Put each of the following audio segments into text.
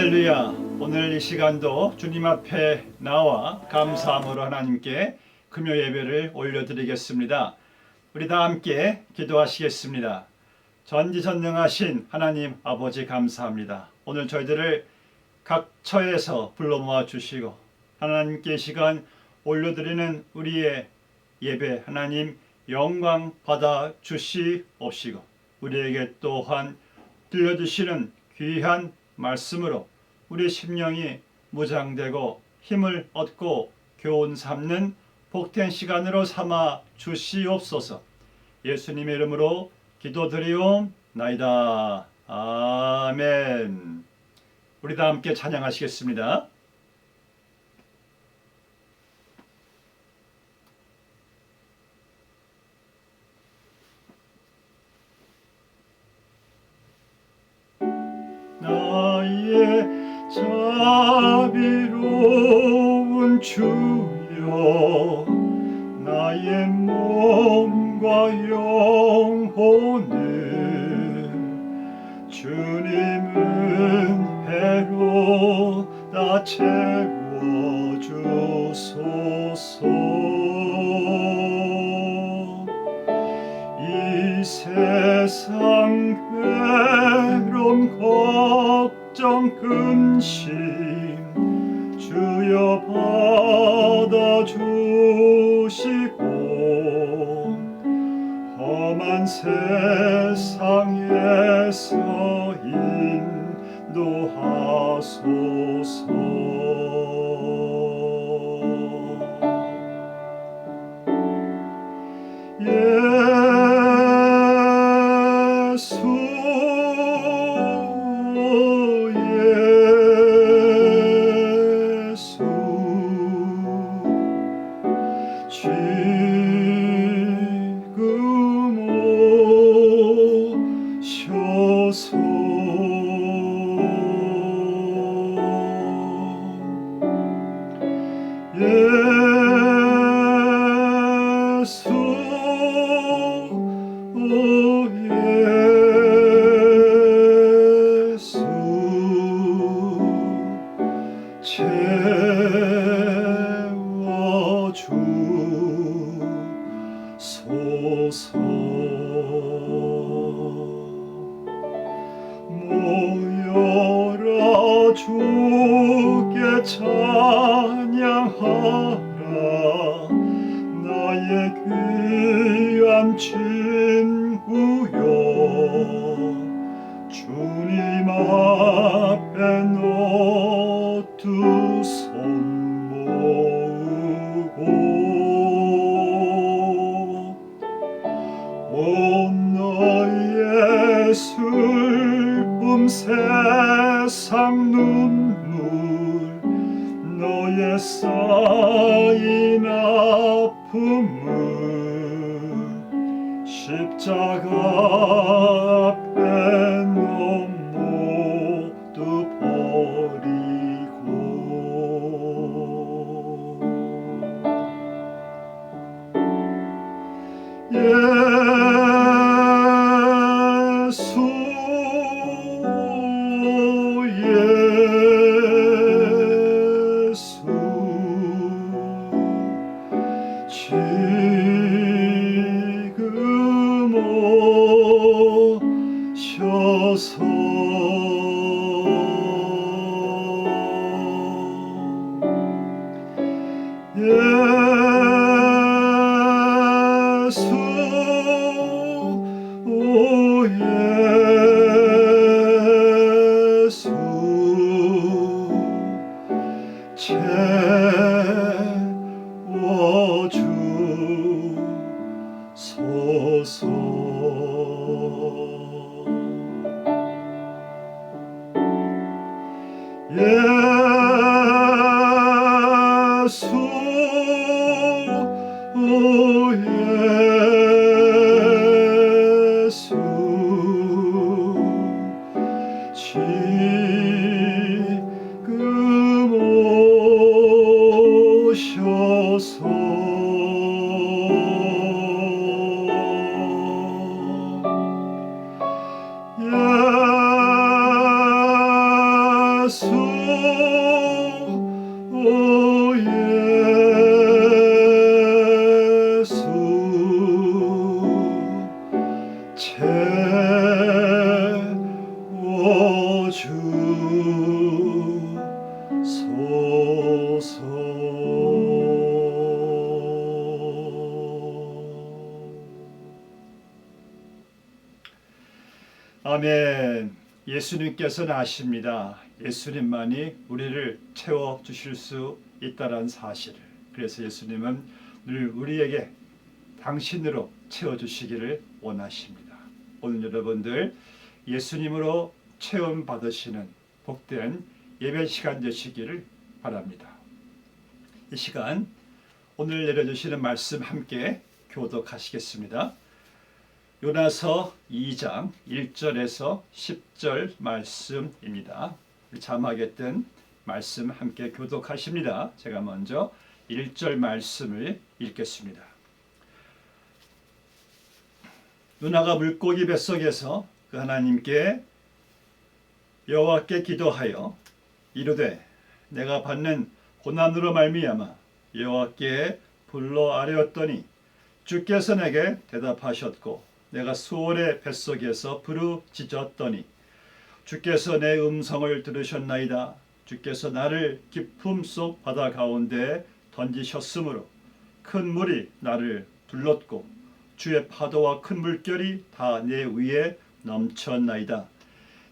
할렐루야. 오늘 이 시간도 주님 앞에 나와 감사함으로 하나님께 금요 예배를 올려드리겠습니다. 우리 다 함께 기도하시겠습니다. 전지전능하신 하나님 아버지 감사합니다. 오늘 저희들을 각 처에서 불러 모아 주시고 하나님께 시간 올려드리는 우리의 예배 하나님 영광 받아 주시옵시고 우리에게 또한 들려주시는 귀한 말씀으로 우리 심령이 무장되고 힘을 얻고 교훈 삼는 복된 시간으로 삼아 주시옵소서. 예수님의 이름으로 기도드리옵나이다. 아멘. 우리 다 함께 찬양하시겠습니다. 나의 자비로운 주여 나의 몸과 영혼을 주님 은혜로 다 채워주소서. 이 세상 괴로움 걱정 근심 주여 받아주시고 험한 세상에서 인도하소서. 모여라 주께 찬양하라 나의 귀한 친구여 주님 앞에 너 두 손 모으고 온 너의 슬픔 세상 눈물 너의 쌓인 아픔을 십자가 앞에 너 모두 버리고 예수 지금 오셔서 예수 채워주소서. 예수 지금 오셔서 예수 아멘. 예수님께서는 아십니다. 예수님만이 우리를 채워 주실 수 있다는 사실을. 그래서 예수님은 늘 우리에게 당신으로 채워 주시기를 원하십니다. 오늘 여러분들 예수님으로 체험 받으시는 복된 예배 시간 되시기를 바랍니다. 이 시간 오늘 내려주시는 말씀 함께 교독하시겠습니다. 요나서 2장 1절에서 10절 말씀입니다. 자막에 뜬 말씀 함께 교독하십니다. 제가 먼저 1절 말씀을 읽겠습니다. 요나가 물고기 뱃속에서 그 하나님께 여호와께 기도하여 이르되 내가 받는 고난으로 말미암아 여호와께 불러 아뢰었더니 주께서 내게 대답하셨고 내가 수월의 뱃속에서 부르짖었더니 주께서 내 음성을 들으셨나이다. 주께서 나를 깊음 속 바다 가운데 던지셨으므로 큰 물이 나를 둘렀고 주의 파도와 큰 물결이 다 내 위에 넘쳤나이다.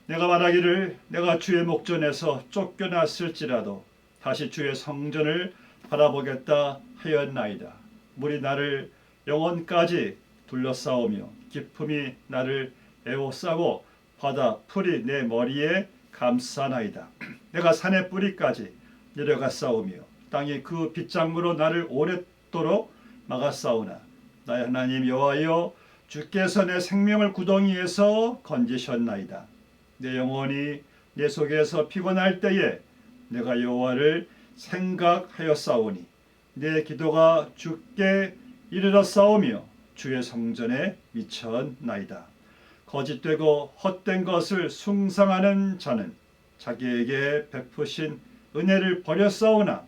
내가 말하기를 내가 주의 목전에서 쫓겨났을지라도 다시 주의 성전을 바라보겠다 하였나이다. 물이 나를 영혼까지 둘러싸오며 깊음이 나를 에워싸고 바다 풀이 내 머리에 감싸나이다. 내가 산의 뿌리까지 내려갔사오며 땅이 그 빗장으로 나를 오랫도록 막았사오나 나의 하나님 여호와여 주께서 내 생명을 구덩이에서 건지셨나이다. 내 영혼이 내 속에서 피곤할 때에 내가 여호와를 생각하였사오니 내 기도가 주께 이르렀사오며 주의 성전에 미쳤나이다. 거짓되고 헛된 것을 숭상하는 자는 자기에게 베푸신 은혜를 버렸사오나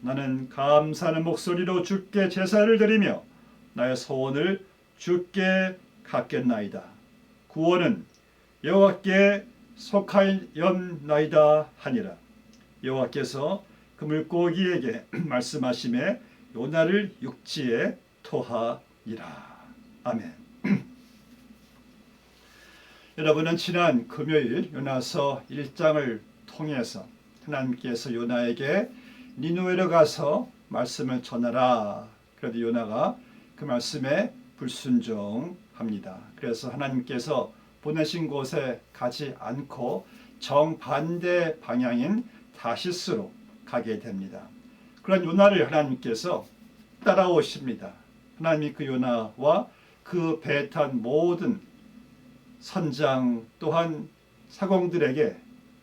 나는 감사하는 목소리로 주께 제사를 드리며 나의 소원을 주께 갖겠나이다. 구원은 여호와께 속하였나이다 하니라. 여호와께서 그 물고기에게 말씀하시매 요나를 육지에 토하니라. 아멘. 여러분은 지난 금요일 요나서 1장을 통해서 하나님께서 요나에게 니느웨로 가서 말씀을 전하라. 그래도 요나가 그 말씀에 불순종합니다. 그래서 하나님께서 보내신 곳에 가지 않고 정반대 방향인 다시스로 가게 됩니다. 그런 요나를 하나님께서 따라오십니다. 하나님이 그 요나와 그 배에 탄 모든 선장 또한 사공들에게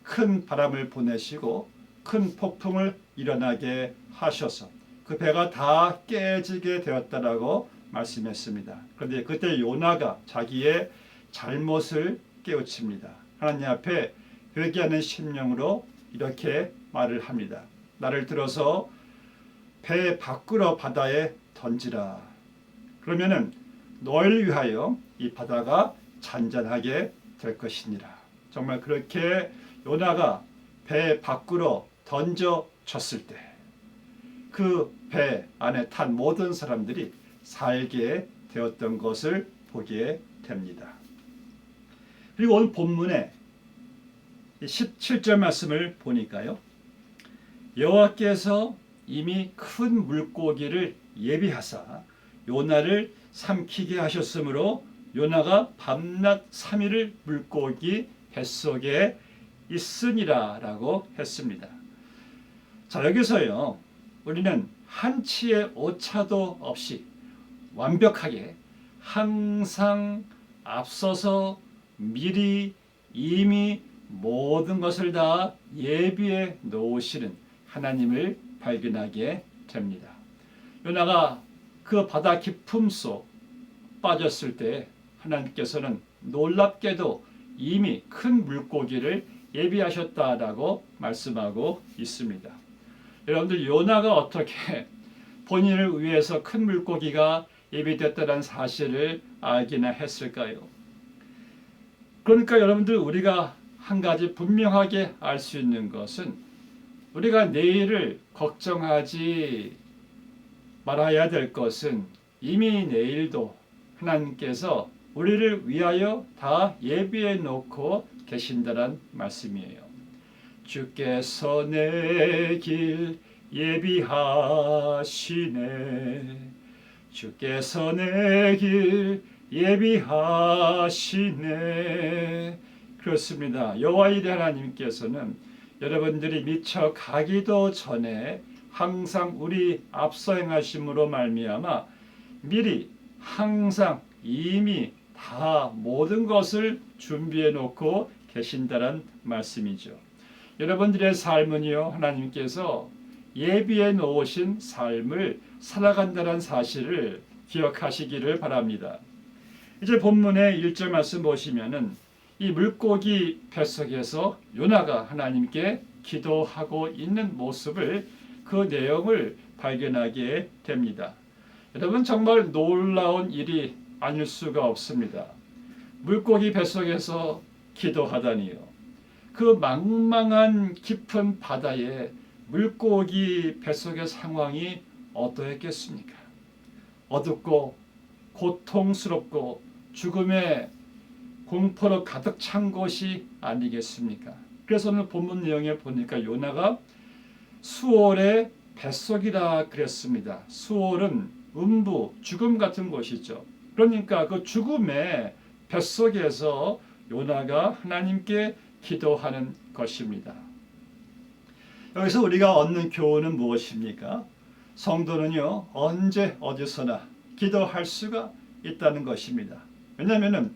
큰 바람을 보내시고 큰 폭풍을 일어나게 하셔서 그 배가 다 깨지게 되었다라고 말씀했습니다. 그런데 그때 요나가 자기의 잘못을 깨우칩니다. 하나님 앞에 회개하는 심령으로 이렇게 말을 합니다. 나를 들어서 배 밖으로 바다에 던지라. 그러면은 너를 위하여 이 바다가 잔잔하게 될 것이니라. 정말 그렇게 요나가 배 밖으로 던져졌을 때 그 배 안에 탄 모든 사람들이 살게 되었던 것을 보게 됩니다. 그리고 오늘 본문에 17절 말씀을 보니까요. 여호와께서 이미 큰 물고기를 예비하사 요나를 삼키게 하셨으므로 요나가 밤낮 3일을 물고기 뱃속에 있으니라 라고 했습니다. 자, 여기서요. 우리는 한치의 오차도 없이 완벽하게 항상 앞서서 미리 이미 모든 것을 다 예비해 놓으시는 하나님을 발견하게 됩니다. 요나가 그 바다 깊음 속 빠졌을 때 하나님께서는 놀랍게도 이미 큰 물고기를 예비하셨다라고 말씀하고 있습니다. 여러분들 요나가 어떻게 본인을 위해서 큰 물고기가 예비됐다는 사실을 알기나 했을까요? 그러니까 여러분들 우리가 한 가지 분명하게 알 수 있는 것은 우리가 내일을 걱정하지 말아야 될 것은 이미 내일도 하나님께서 우리를 위하여 다 예비해 놓고 계신다는 말씀이에요. 주께서 내 길 예비하시네. 주께서 내 길 예비하시네. 그렇습니다. 여호와 이레 하나님께서는 여러분들이 미처 가기도 전에 항상 우리 앞서 행하심으로 말미암아 미리 항상 이미 다 모든 것을 준비해 놓고 계신다는 말씀이죠. 여러분들의 삶은요, 하나님께서 예비해 놓으신 삶을 살아간다는 사실을 기억하시기를 바랍니다. 이제 본문의 1절 말씀 보시면은 이 물고기 뱃속에서 요나가 하나님께 기도하고 있는 모습을, 그 내용을 발견하게 됩니다. 여러분, 정말 놀라운 일이 아닐 수가 없습니다. 물고기 뱃속에서 기도하다니요. 그 망망한 깊은 바다에 물고기 뱃속의 상황이 어떠했겠습니까? 어둡고 고통스럽고 죽음의 공포로 가득 찬 곳이 아니겠습니까? 그래서 오늘 본문 내용에 보니까 요나가 수올의 뱃속이라 그랬습니다. 수올은 음부, 죽음 같은 곳이죠. 그러니까 그 죽음의 뱃속에서 요나가 하나님께 기도하는 것입니다. 여기서 우리가 얻는 교훈은 무엇입니까? 성도는요, 언제 어디서나 기도할 수가 있다는 것입니다. 왜냐하면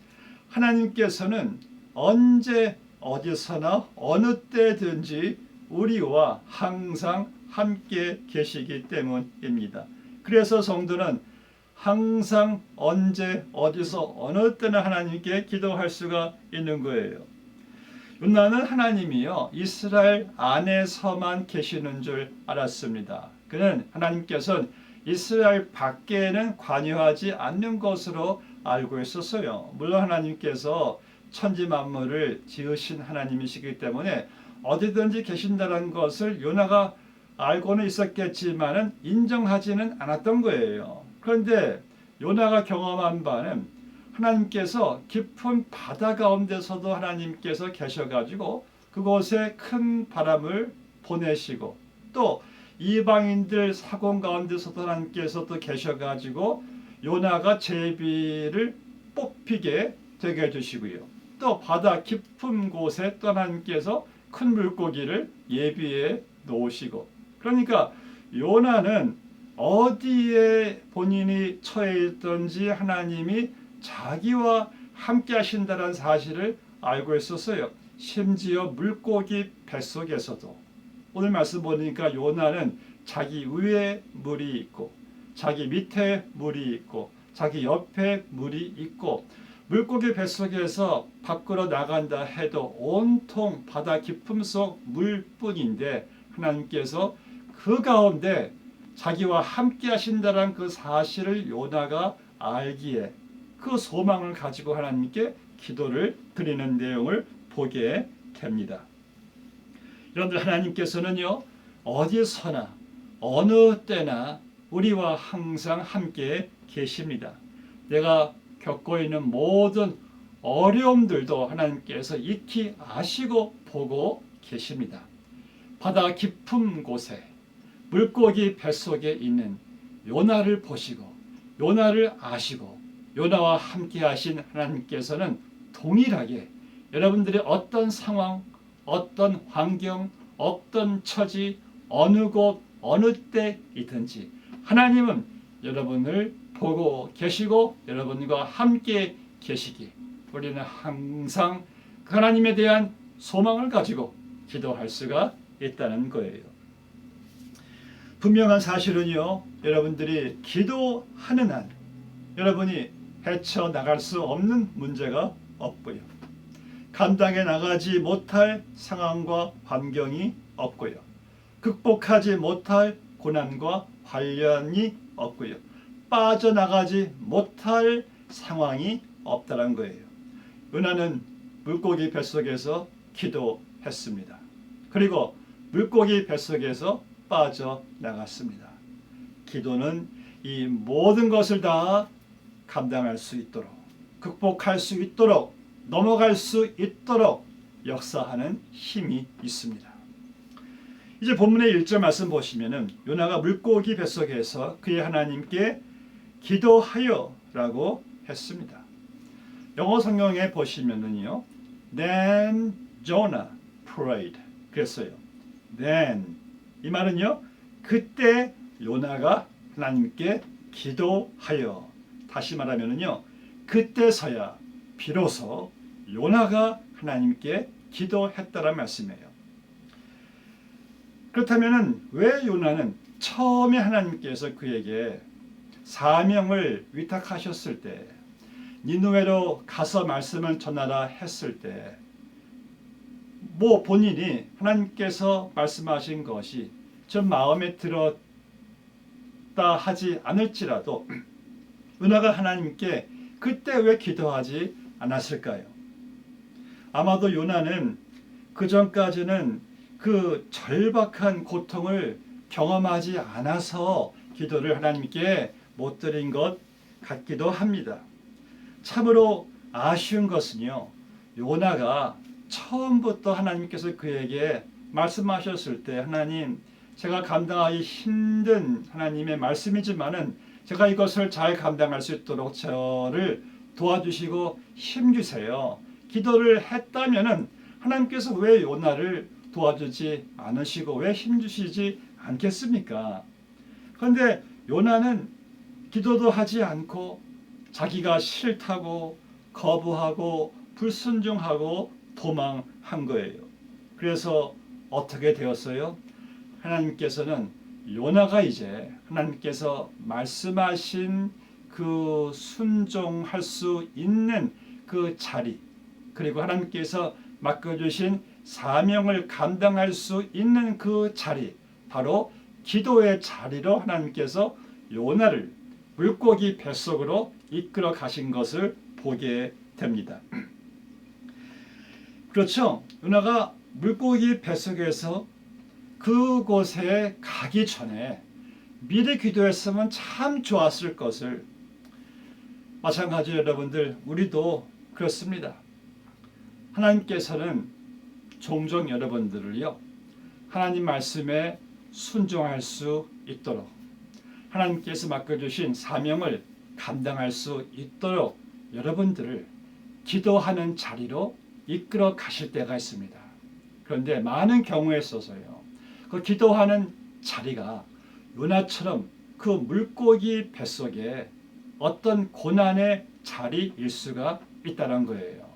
하나님께서는 언제 어디서나 어느 때든지 우리와 항상 함께 계시기 때문입니다. 그래서 성도는 항상 언제 어디서 어느 때나 하나님께 기도할 수가 있는 거예요. 요나는 하나님이요, 이스라엘 안에서만 계시는 줄 알았습니다. 그는 하나님께서는 이스라엘 밖에는 관여하지 않는 것으로 알고 있었어요. 물론 하나님께서 천지 만물을 지으신 하나님이시기 때문에 어디든지 계신다는 것을 요나가 알고는 있었겠지만은 인정하지는 않았던 거예요. 그런데 요나가 경험한 바는 하나님께서 깊은 바다 가운데서도 하나님께서 계셔가지고 그곳에 큰 바람을 보내시고, 또 이방인들 사공 가운데서도 하나님께서 또 계셔가지고 요나가 제비를 뽑히게 되게 해주시고요. 또 바다 깊은 곳에 또 하나님께서 큰 물고기를 예비해 놓으시고, 그러니까 요나는 어디에 본인이 처해 있든지 하나님이 자기와 함께 하신다는 사실을 알고 있었어요. 심지어 물고기 뱃속에서도. 오늘 말씀 보니까 요나는 자기 위에 물이 있고 자기 밑에 물이 있고 자기 옆에 물이 있고, 물고기 뱃속에서 밖으로 나간다 해도 온통 바다 깊음 속 물뿐인데 하나님께서 그 가운데 자기와 함께 하신다는 그 사실을 요나가 알기에 그 소망을 가지고 하나님께 기도를 드리는 내용을 보게 됩니다. 여러분들, 하나님께서는요, 어디서나 어느 때나 우리와 항상 함께 계십니다. 내가 겪고 있는 모든 어려움들도 하나님께서 익히 아시고 보고 계십니다. 바다 깊은 곳에 물고기 뱃속에 있는 요나를 보시고 요나를 아시고 요나와 함께 하신 하나님께서는 동일하게 여러분들의 어떤 상황, 어떤 환경, 어떤 처지, 어느 곳, 어느 때이든지 하나님은 여러분을 보고 계시고 여러분과 함께 계시기, 우리는 항상 하나님에 대한 소망을 가지고 기도할 수가 있다는 거예요. 분명한 사실은요, 여러분들이 기도하는 한 여러분이 헤쳐나갈 수 없는 문제가 없고요, 감당해 나가지 못할 상황과 환경이 없고요, 극복하지 못할 고난과 환란이 없고요, 빠져나가지 못할 상황이 없다는 거예요. 요나는 물고기 뱃속에서 기도했습니다. 그리고 물고기 뱃속에서 빠져나갔습니다. 기도는 이 모든 것을 다 감당할 수 있도록, 극복할 수 있도록 넘어갈 수 있도록 역사하는 힘이 있습니다. 이제 본문의 1절 말씀 보시면은 요나가 물고기 뱃속에서 그의 하나님께 기도하여 라고 했습니다. 영어 성경에 보시면은요, Then Jonah prayed. 그랬어요. Then. 이 말은요, 그때 요나가 하나님께 기도하여. 다시 말하면은요, 그때서야 비로소 요나가 하나님께 기도했다는 말씀이에요. 그렇다면은 왜 요나는 처음에 하나님께서 그에게 사명을 위탁하셨을 때, 니느웨로 가서 말씀을 전하라 했을 때, 본인이 하나님께서 말씀하신 것이 좀 마음에 들었다 하지 않을지라도 요나가 하나님께 그때 왜 기도하지 않았을까요? 아마도 요나는 그 전까지는 그 절박한 고통을 경험하지 않아서 기도를 하나님께 못 드린 것 같기도 합니다. 참으로 아쉬운 것은요, 요나가 처음부터 하나님께서 그에게 말씀하셨을 때, 하나님, 제가 감당하기 힘든 하나님의 말씀이지만은 제가 이것을 잘 감당할 수 있도록 저를 도와주시고 힘주세요. 기도를 했다면은 하나님께서 왜 요나를 도와주지 않으시고 왜 힘주시지 않겠습니까? 그런데 요나는 기도도 하지 않고 자기가 싫다고 거부하고 불순종하고 도망한 거예요. 그래서 어떻게 되었어요? 하나님께서는 요나가 이제 하나님께서 말씀하신 그 순종할 수 있는 그 자리, 그리고 하나님께서 맡겨주신 사명을 감당할 수 있는 그 자리, 바로 기도의 자리로 하나님께서 요나를 물고기 뱃속으로 이끌어 가신 것을 보게 됩니다. 그렇죠? 요나가 물고기 뱃속에서 그곳에 가기 전에 미리 기도했으면 참 좋았을 것을, 마찬가지로 여러분들, 우리도 그렇습니다. 하나님께서는 종종 여러분들을요, 하나님 말씀에 순종할 수 있도록, 하나님께서 맡겨주신 사명을 감당할 수 있도록 여러분들을 기도하는 자리로 이끌어 가실 때가 있습니다. 그런데 많은 경우에 있어서요, 그 기도하는 자리가 요나처럼 그 물고기 뱃속에 어떤 고난의 자리일 수가 있다는 거예요.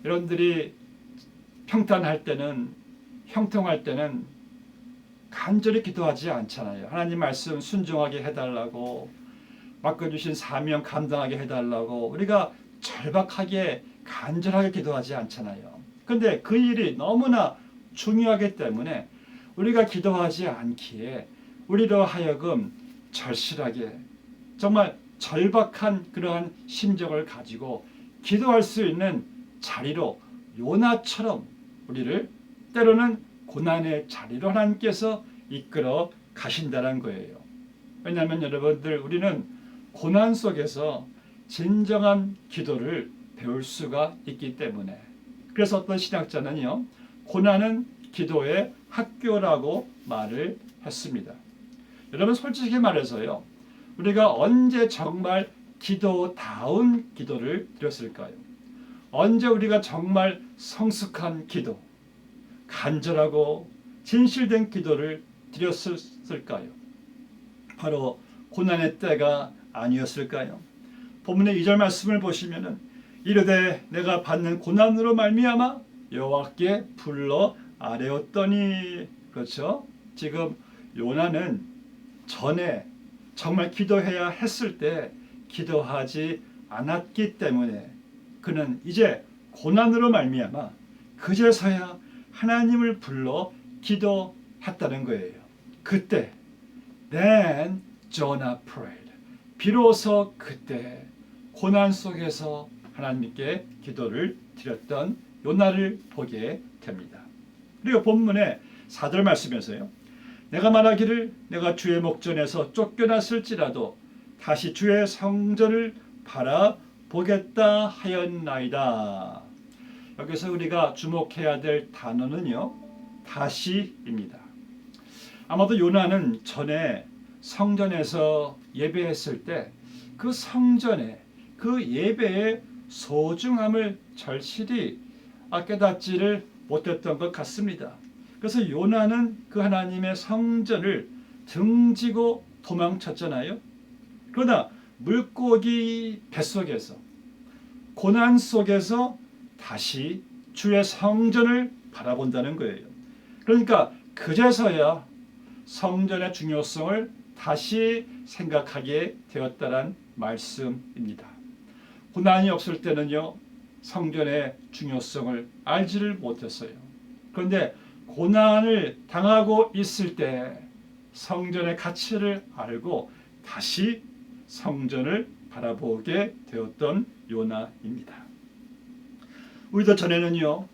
여러분들이 평탄할 때는, 형통할 때는 간절히 기도하지 않잖아요. 하나님 말씀 순종하게 해달라고, 맡겨주신 사명 감당하게 해달라고 우리가 절박하게 간절하게 기도하지 않잖아요. 그런데 그 일이 너무나 중요하기 때문에 우리가 기도하지 않기에 우리로 하여금 절실하게, 정말 절박한 그러한 심정을 가지고 기도할 수 있는 자리로 요나처럼 우리를 때로는 고난의 자리로 하나님께서 이끌어 가신다는 거예요. 왜냐하면 여러분들, 우리는 고난 속에서 진정한 기도를 배울 수가 있기 때문에. 그래서 어떤 신학자는요, 고난은 기도의 학교라고 말을 했습니다. 여러분, 솔직히 말해서요, 우리가 언제 정말 기도다운 기도를 드렸을까요? 언제 우리가 정말 성숙한 기도, 간절하고 진실된 기도를 드렸을까요? 바로 고난의 때가 아니었을까요? 본문의 2절 말씀을 보시면은, 이르되 내가 받는 고난으로 말미암아 여호와께 불러 아뢰었더니. 그렇죠? 지금 요나는 전에 정말 기도해야 했을 때 기도하지 않았기 때문에 그는 이제 고난으로 말미암아 그제서야 하나님을 불러 기도했다는 거예요. 그때 Then Jonah prayed. 비로소 그때 고난 속에서 하나님께 기도를 드렸던 요나를 보게 됩니다. 그리고 본문의 4절 말씀에서요, 내가 말하기를 내가 주의 목전에서 쫓겨났을지라도 다시 주의 성전을 보겠다 하였나이다. 여기서 우리가 주목해야 될 단어는요, 다시입니다. 아마도 요나는 전에 성전에서 예배했을 때 그 성전에 그 예배의 소중함을 절실히 깨닫지를 못했던 것 같습니다. 그래서 요나는 그 하나님의 성전을 등지고 도망쳤잖아요. 그러나 물고기 뱃속에서 고난 속에서 다시 주의 성전을 바라본다는 거예요. 그러니까 그제서야 성전의 중요성을 다시 생각하게 되었다는 말씀입니다. 고난이 없을 때는요, 성전의 중요성을 알지를 못했어요. 그런데 고난을 당하고 있을 때 성전의 가치를 알고 다시 성전을 바라보게 되었던 요나입니다. 우리도 전에는요,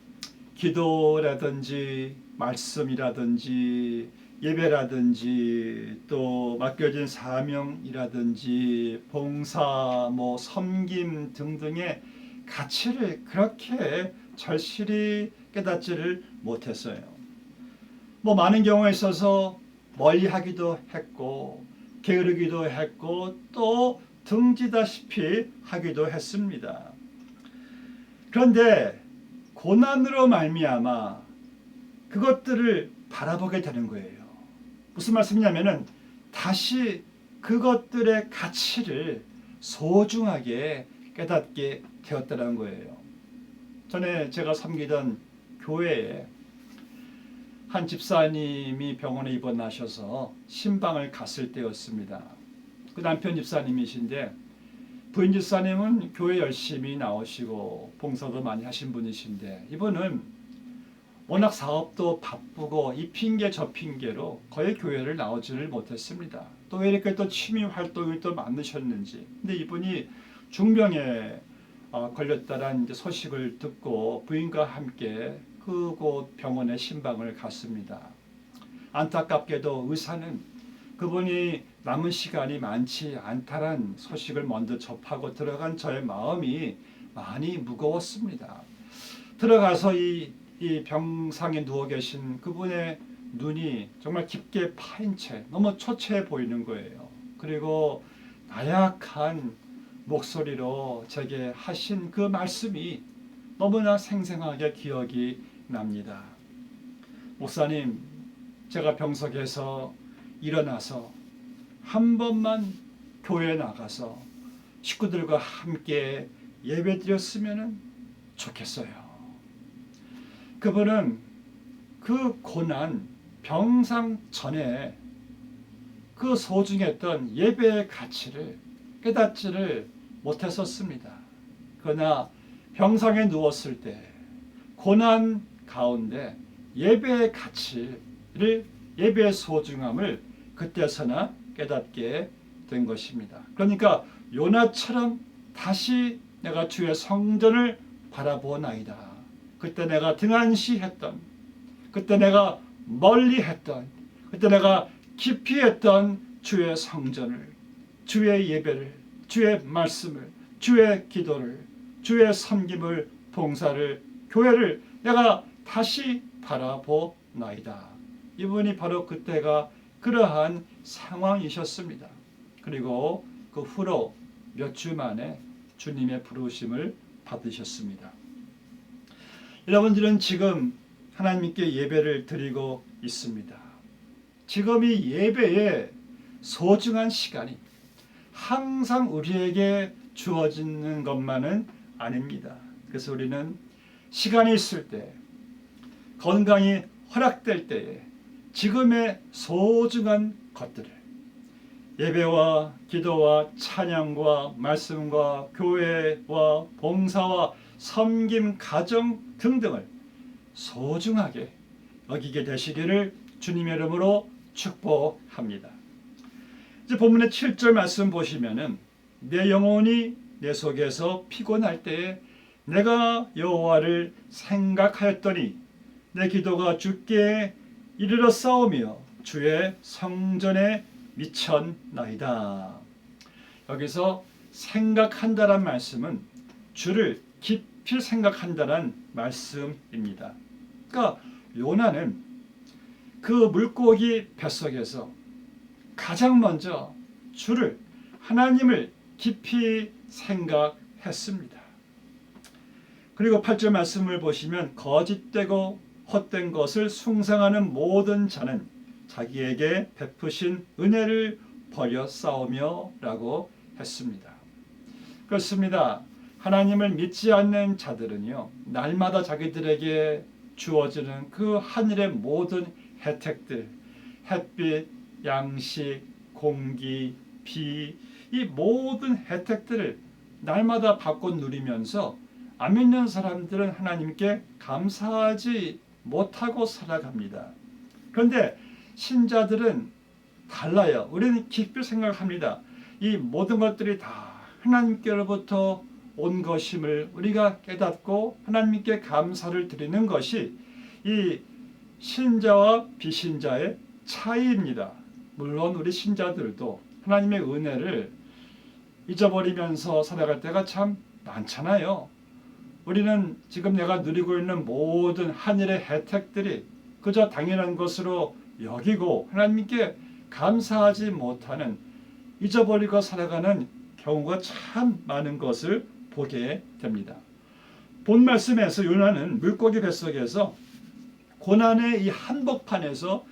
기도라든지 말씀이라든지 예배라든지 또 맡겨진 사명이라든지 봉사, 섬김 등등의 가치를 그렇게 절실히 깨닫지를 못했어요. 많은 경우에 있어서 멀리하기도 했고 게으르기도 했고 또 등지다시피 하기도 했습니다. 그런데 고난으로 말미암아 그것들을 바라보게 되는 거예요. 무슨 말씀이냐면은 다시 그것들의 가치를 소중하게 깨닫게 되었다는 거예요. 전에 제가 섬기던 교회에 한 집사님이 병원에 입원하셔서 신방을 갔을 때였습니다. 그 남편 집사님이신데 부인 집사님은 교회 열심히 나오시고 봉사도 많이 하신 분이신데 이분은 워낙 사업도 바쁘고 이 핑계 저 핑계로 거의 교회를 나오지를 못했습니다. 또 왜 이렇게 또 취미 활동이 또 많으셨는지. 근데 이분이 중병에 걸렸다는 이제 소식을 듣고 부인과 함께 그곳 병원에 신방을 갔습니다. 안타깝게도 의사는 그분이 남은 시간이 많지 않다란 소식을 먼저 접하고 들어간 저의 마음이 많이 무거웠습니다. 들어가서 이 병상에 누워 계신 그분의 눈이 정말 깊게 파인 채 너무 초췌해 보이는 거예요. 그리고 나약한 목소리로 제게 하신 그 말씀이 너무나 생생하게 기억이 납니다. 목사님, 제가 병석에서 일어나서 한 번만 교회에 나가서 식구들과 함께 예배드렸으면 좋겠어요. 그분은 그 고난, 병상 전에 그 소중했던 예배의 가치를 깨닫지를 못했었습니다. 그러나 병상에 누웠을 때 고난 가운데 예배의 가치를, 예배의 소중함을 그때서나 깨닫게 된 것입니다. 그러니까 요나처럼 다시 내가 주의 성전을 바라보나이다. 그때 내가 등한시했던, 그때 내가 멀리했던, 그때 내가 깊이 했던 주의 성전을, 주의 예배를, 주의 말씀을, 주의 기도를, 주의 섬김을, 봉사를, 교회를 내가 다시 바라보나이다. 이분이 바로 그때가 그러한 상황이셨습니다. 그리고 그 후로 몇 주 만에 주님의 부르심을 받으셨습니다. 여러분들은 지금 하나님께 예배를 드리고 있습니다. 지금 이 예배의 소중한 시간이 항상 우리에게 주어지는 것만은 아닙니다. 그래서 우리는 시간이 있을 때, 건강이 허락될 때에 지금의 소중한 것들을 예배와 기도와 찬양과 말씀과 교회와 봉사와 섬김, 가정 등등을 소중하게 여기게 되시기를 주님의 이름으로 축복합니다. 이제 본문의 7절 말씀 보시면은 내 영혼이 내 속에서 피곤할 때에 내가 여호와를 생각하였더니 내 기도가 주께 이르러 싸우며 주의 성전에 미쳤나이다. 여기서 생각한다란 말씀은 주를 깊이 생각한다는 말씀입니다. 그러니까 요나는 그 물고기 뱃속에서 가장 먼저 주를, 하나님을 깊이 생각했습니다. 그리고 8절 말씀을 보시면 거짓되고 헛된 것을 숭상하는 모든 자는 자기에게 베푸신 은혜를 버려 싸우며 라고 했습니다. 그렇습니다. 하나님을 믿지 않는 자들은요, 날마다 자기들에게 주어지는 그 하늘의 모든 혜택들, 햇빛, 양식, 공기, 비, 이 모든 혜택들을 날마다 받고 누리면서 안 믿는 사람들은 하나님께 감사하지 못하고 살아갑니다. 그런데 신자들은 달라요. 우리는 깊이 생각합니다. 이 모든 것들이 다 하나님께로부터 온 것임을 우리가 깨닫고 하나님께 감사를 드리는 것이 이 신자와 비신자의 차이입니다. 물론 우리 신자들도 하나님의 은혜를 잊어버리면서 살아갈 때가 참 많잖아요. 우리는 지금 내가 누리고 있는 모든 하늘의 혜택들이 그저 당연한 것으로 여기고 하나님께 감사하지 못하는, 잊어버리고 살아가는 경우가 참 많은 것을 보게 됩니다. 본 말씀에서 요나는 물고기 뱃속에서 고난의 이 한복판에서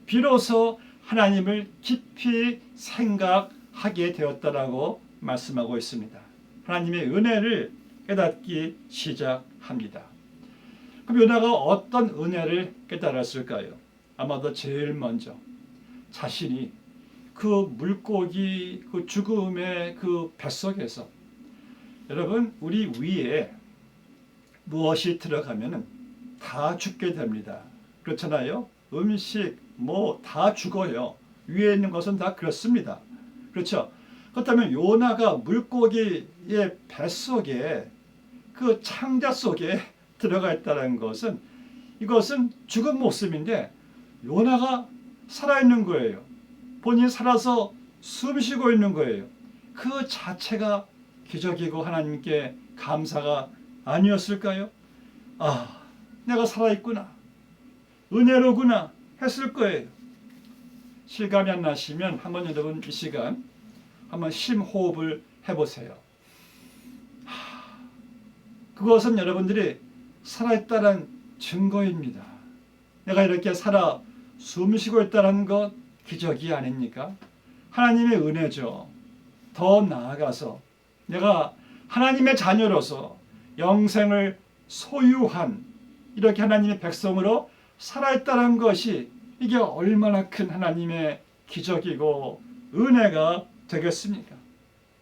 비로소 하나님을 깊이 생각하게 되었다라고 말씀하고 있습니다. 하나님의 은혜를 깨닫기 시작합니다. 그럼 요나가 어떤 은혜를 깨달았을까요? 아마도 제일 먼저 자신이 그 물고기 그 죽음의 그 뱃속에서, 여러분 우리 위에 무엇이 들어가면은 다 죽게 됩니다. 그렇잖아요. 음식 뭐 다 죽어요. 위에 있는 것은 다 그렇습니다. 그렇죠. 그렇다면 요나가 물고기의 뱃속에 그 창자 속에 들어가 있다는 것은, 이것은 죽은 모습인데 요나가 살아있는 거예요. 본인이 살아서 숨 쉬고 있는 거예요. 그 자체가 기적이고 하나님께 감사가 아니었을까요? 아, 내가 살아있구나, 은혜로구나 했을 거예요. 실감이 안 나시면 한번 여러분 이 시간 한번 심호흡을 해보세요. 그것은 여러분들이 살아있다는 증거입니다. 내가 이렇게 살아 숨쉬고 있다는 것 기적이 아닙니까? 하나님의 은혜죠. 더 나아가서 내가 하나님의 자녀로서 영생을 소유한 이렇게 하나님의 백성으로 살아있다는 것이, 이게 얼마나 큰 하나님의 기적이고 은혜가 되겠습니까?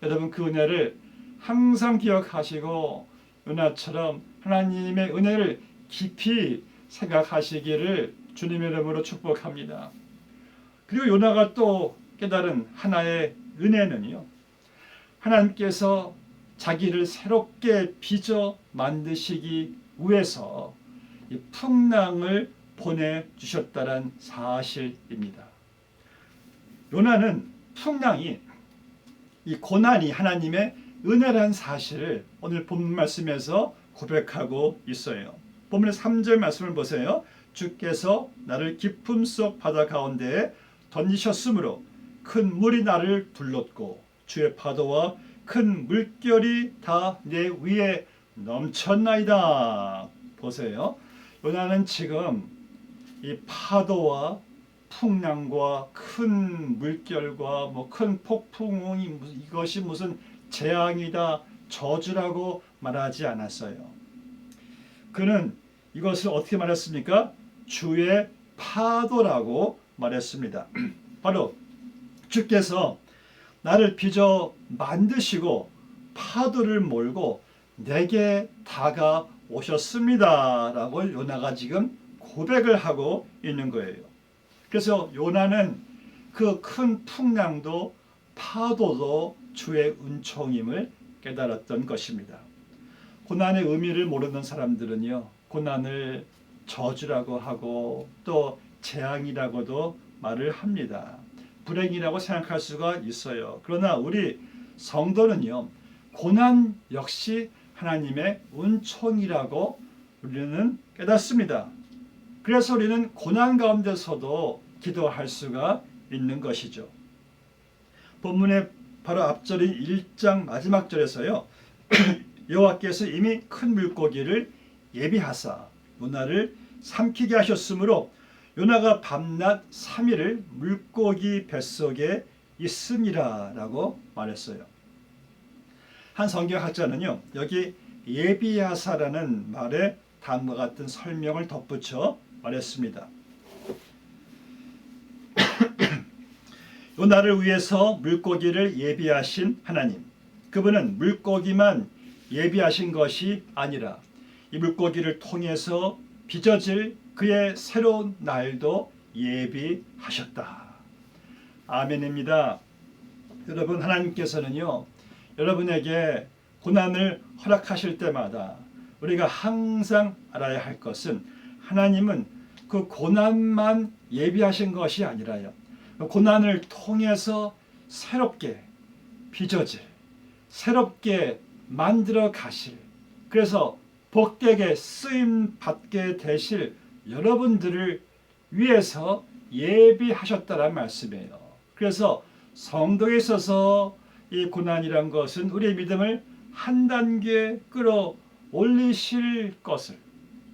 여러분 그 은혜를 항상 기억하시고 요나처럼 하나님의 은혜를 깊이 생각하시기를 주님의 이름으로 축복합니다. 그리고 요나가 또 깨달은 하나의 은혜는요, 하나님께서 자기를 새롭게 빚어 만드시기 위해서 이 풍랑을 보내주셨다는 사실입니다. 요나는 풍랑이, 이 고난이 하나님의 은혜라는 사실을 오늘 본문 말씀에서 고백하고 있어요. 본문의 3절 말씀을 보세요. 주께서 나를 깊음 속 바다 가운데에 던지셨으므로 큰 물이 나를 둘렀고 주의 파도와 큰 물결이 다 내 위에 넘쳤나이다. 보세요. 요나는 지금 이 파도와 풍랑과 큰 물결과 뭐 큰 폭풍이 이것이 무슨 재앙이다, 저주라고 말하지 않았어요. 그는 이것을 어떻게 말했습니까? 주의 파도라고 말했습니다. 바로 주께서 나를 빚어 만드시고 파도를 몰고 내게 다가오셨습니다 라고 요나가 지금 고백을 하고 있는 거예요. 그래서 요나는 그 큰 풍랑도 파도도 주의 은총임을 깨달았던 것입니다. 고난의 의미를 모르는 사람들은요, 고난을 저주라고 하고 또 재앙이라고도 말을 합니다. 불행이라고 생각할 수가 있어요. 그러나 우리 성도는요, 고난 역시 하나님의 은총이라고 우리는 깨닫습니다. 그래서 우리는 고난 가운데서도 기도할 수가 있는 것이죠. 본문의 바로 앞절인 1장 마지막 절에서요, 여호와께서 이미 큰 물고기를 예비하사 요나를 삼키게 하셨으므로 요나가 밤낮 3일을 물고기 뱃속에 있음이라 라고 말했어요. 한 성경학자는요, 여기 예비하사라는 말에 다음과 같은 설명을 덧붙여 말했습니다. 요나를 위해서 물고기를 예비하신 하나님, 그분은 물고기만 예비하신 것이 아니라 이 물고기를 통해서 빚어질 그의 새로운 날도 예비하셨다. 아멘입니다. 여러분, 하나님께서는요, 여러분에게 고난을 허락하실 때마다 우리가 항상 알아야 할 것은, 하나님은 그 고난만 예비하신 것이 아니라요, 고난을 통해서 새롭게 빚어질, 새롭게 만들어 가실, 그래서 복되게 쓰임 받게 되실 여러분들을 위해서 예비하셨다는 말씀이에요. 그래서 성도에 있어서 이 고난이란 것은 우리의 믿음을 한 단계 끌어올리실 것을,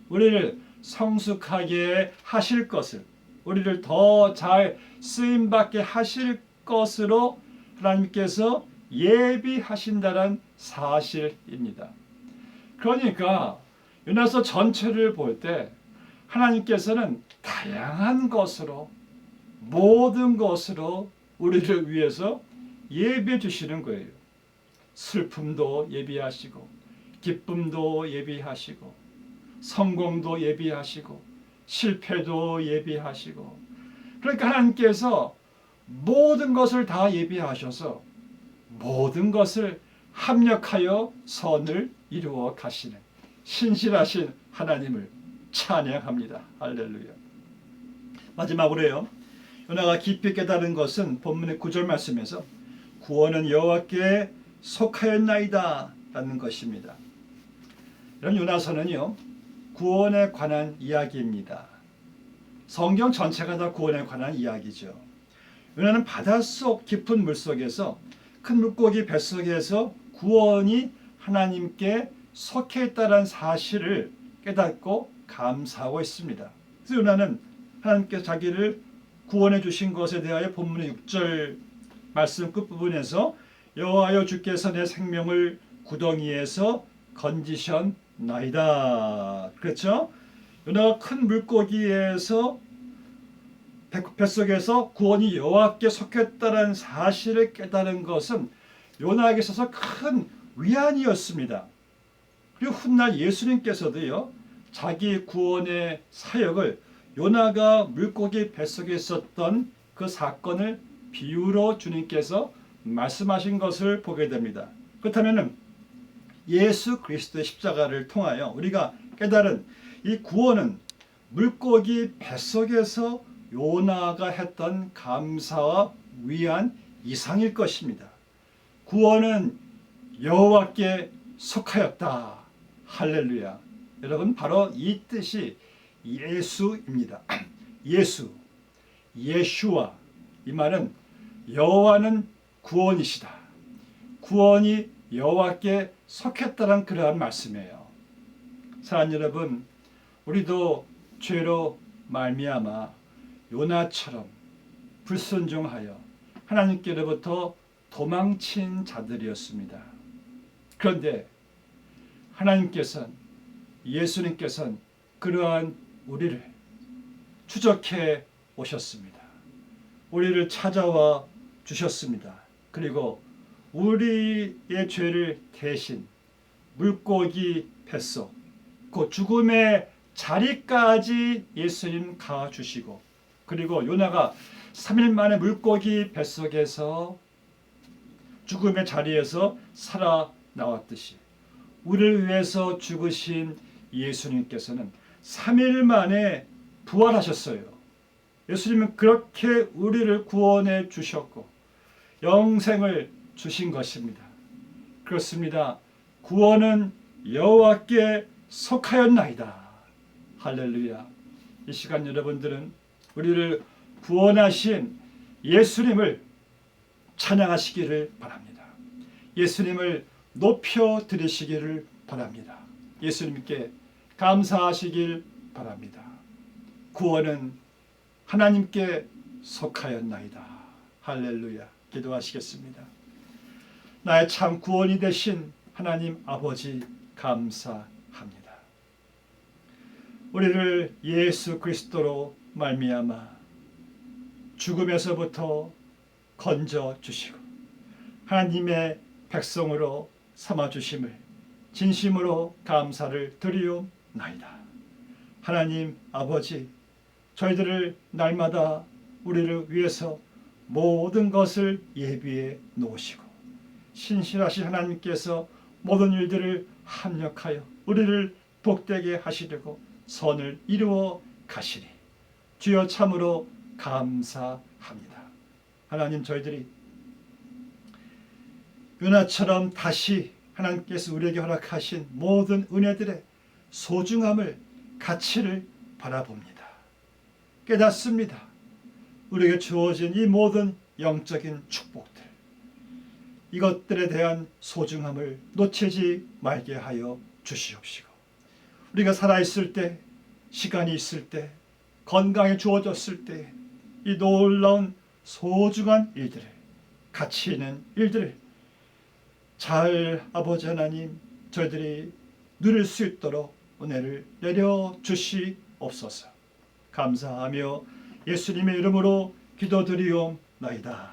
우리를 성숙하게 하실 것을, 우리를 더 잘 쓰임받게 하실 것으로 하나님께서 예비하신다는 사실입니다. 그러니까 요나서 전체를 볼 때 하나님께서는 다양한 것으로, 모든 것으로 우리를 위해서 예비해 주시는 거예요. 슬픔도 예비하시고, 기쁨도 예비하시고, 성공도 예비하시고, 실패도 예비하시고. 그러니까 하나님께서 모든 것을 다 예비하셔서 모든 것을 합력하여 선을 이루어 가시는 신실하신 하나님을 찬양합니다. 할렐루야. 마지막으로요, 요나가 깊이 깨달은 것은 본문의 9절 말씀에서 구원은 여호와께 속하였나이다 라는 것입니다. 이런 요나서는요, 구원에 관한 이야기입니다. 성경 전체가 다 구원에 관한 이야기죠. 요나는 바닷속 깊은 물속에서, 큰 물고기 뱃속에서 구원이 하나님께 속해 있다는 사실을 깨닫고 감사하고 있습니다. 그래서 요나는 하나님께서 자기를 구원해 주신 것에 대하여 본문의 6절 말씀 끝부분에서 여호와여 주께서 내 생명을 구덩이에서 건지셨나이다. 그렇죠? 요나가 큰 물고기에서 뱃속에서 구원이 여호와께 속했다는 사실을 깨달은 것은 요나에게 있어서 큰 위안이었습니다. 그리고 훗날 예수님께서도요, 자기 구원의 사역을 요나가 물고기 뱃속에 있었던 그 사건을 비유로 주님께서 말씀하신 것을 보게 됩니다. 그렇다면 예수 그리스도의 십자가를 통하여 우리가 깨달은 이 구원은 물고기 뱃속에서 요나가 했던 감사와 위안 이상일 것입니다. 구원은 여호와께 속하였다. 할렐루야. 여러분, 바로 이 뜻이 예수입니다. 예수, 예슈와. 이 말은 여호와는 구원이시다, 구원이 여호와께 속했다는 그러한 말씀이에요. 사랑하는 여러분, 우리도 죄로 말미암아 요나처럼 불순종하여 하나님께로부터 도망친 자들이었습니다. 그런데 하나님께서는, 예수님께서는 그러한 우리를 추적해 오셨습니다. 우리를 찾아와 주셨습니다. 그리고 우리의 죄를 대신 물고기 뱃속, 그 죽음의 자리까지 예수님 가주시고, 그리고 요나가 3일 만에 물고기 뱃속에서 죽음의 자리에서 살아나왔듯이 우리를 위해서 죽으신 예수님께서는 3일 만에 부활하셨어요. 예수님은 그렇게 우리를 구원해 주셨고 영생을 주신 것입니다. 그렇습니다. 구원은 여호와께 속하였나이다. 할렐루야. 이 시간 여러분들은 우리를 구원하신 예수님을 찬양하시기를 바랍니다. 예수님을 높여 드리시기를 바랍니다. 예수님께 감사하시길 바랍니다. 구원은 하나님께 속하였나이다. 할렐루야. 기도하시겠습니다. 나의 참 구원이 되신 하나님 아버지 감사합니다. 우리를 예수 그리스도로 말미암아 죽음에서부터 건져 주시고 하나님의 백성으로 삼아 주심을 진심으로 감사를 드리옵나이다. 하나님 아버지, 저희들을 날마다 우리를 위해서 모든 것을 예비해 놓으시고 신실하신 하나님께서 모든 일들을 합력하여 우리를 복되게 하시려고 선을 이루어 가시리. 주여 참으로 감사합니다. 하나님, 저희들이 요나처럼 다시 하나님께서 우리에게 허락하신 모든 은혜들의 소중함을, 가치를 바라봅니다. 깨닫습니다. 우리에게 주어진 이 모든 영적인 축복들, 이것들에 대한 소중함을 놓치지 말게 하여 주시옵시고, 우리가 살아있을 때, 시간이 있을 때, 건강에 주어졌을 때 이 놀라운 소중한 일들을, 가치 있는 일들을 잘 아버지 하나님, 저희들이 누릴 수 있도록 은혜를 내려 주시옵소서. 감사하며 예수님의 이름으로 기도드리옵나이다.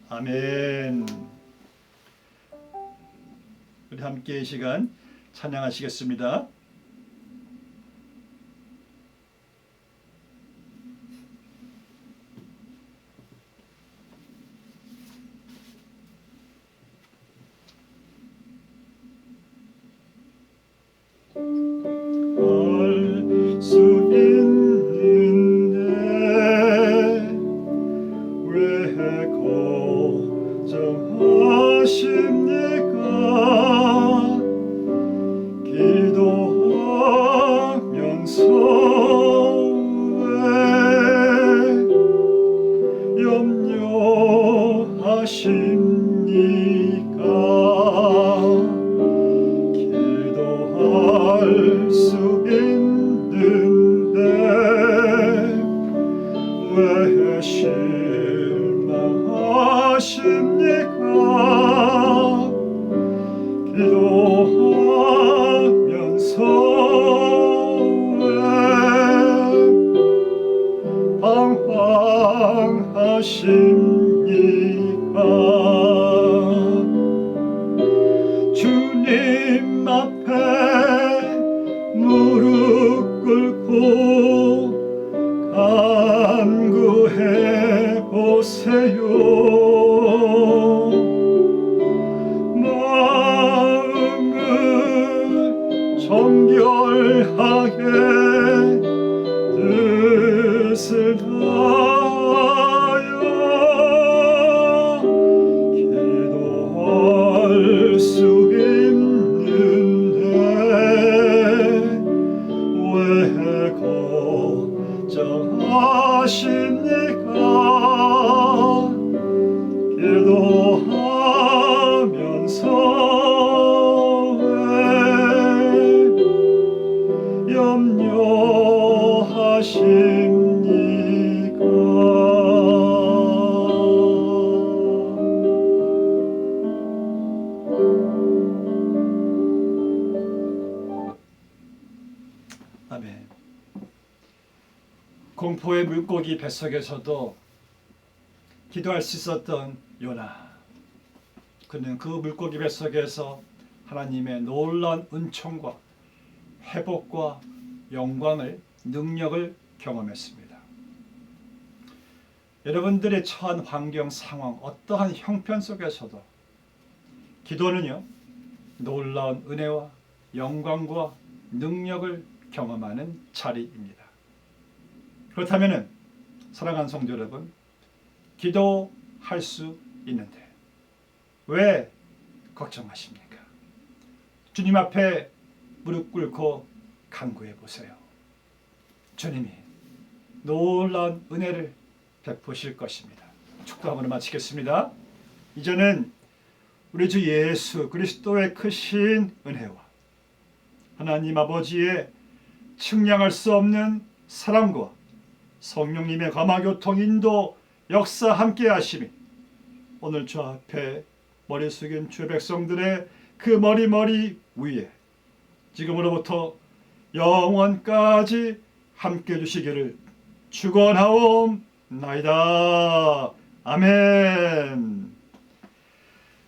아멘. 우리 함께 이 시간 찬양하시겠습니다. 알 수 있는데 왜 걱정하십니까? 기도하면서 왜 염려하십니까? 할 수 있는데 왜 실망하십니까? 기도하면서 왜 방황하십니까? 주님 앞에 무릎 꿇고 간구해 보세요. 마음을 정결하게 뜻을 다하여 기도할 수 있는데 왜 걱정하십니까? 기도하면서 왜 염려하십니까? 아멘. 공포의 물고기 뱃속에서도 기도할 수 있었던 요나. 그는 그 물고기 뱃속에서 하나님의 놀라운 은총과 회복과 영광을, 능력을 경험했습니다. 여러분들의 처한 환경, 상황, 어떠한 형편 속에서도 기도는요, 놀라운 은혜와 영광과 능력을 경험하는 자리입니다. 그렇다면 사랑하는 성도 여러분, 기도할 수 있는데 왜 걱정하십니까? 주님 앞에 무릎 꿇고 간구해 보세요. 주님이 놀라운 은혜를 베푸실 것입니다. 축도함으로 마치겠습니다. 이제는 우리 주 예수 그리스도의 크신 은혜와 하나님 아버지의 측량할 수 없는 사랑과 성령님의 감화교통 인도 역사 함께 하심이 오늘 저 앞에 머리 숙인 주의 백성들의 그 머리 위에 지금으로부터 영원까지 함께 해주시기를 축원하옵나이다. 아멘.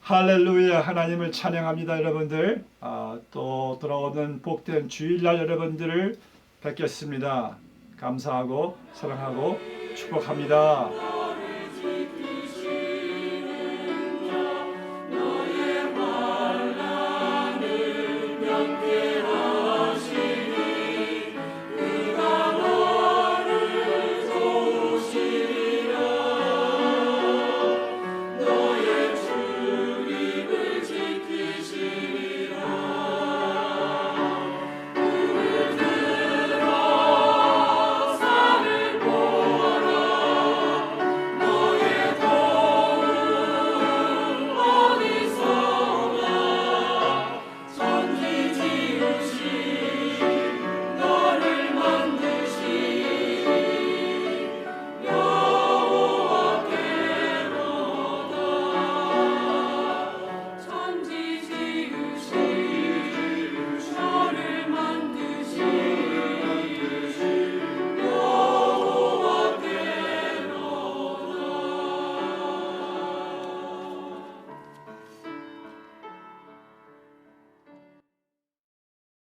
할렐루야. 하나님을 찬양합니다. 여러분들, 또 돌아오는 복된 주일날 여러분들을 뵙겠습니다. 감사하고 사랑하고 축복합니다.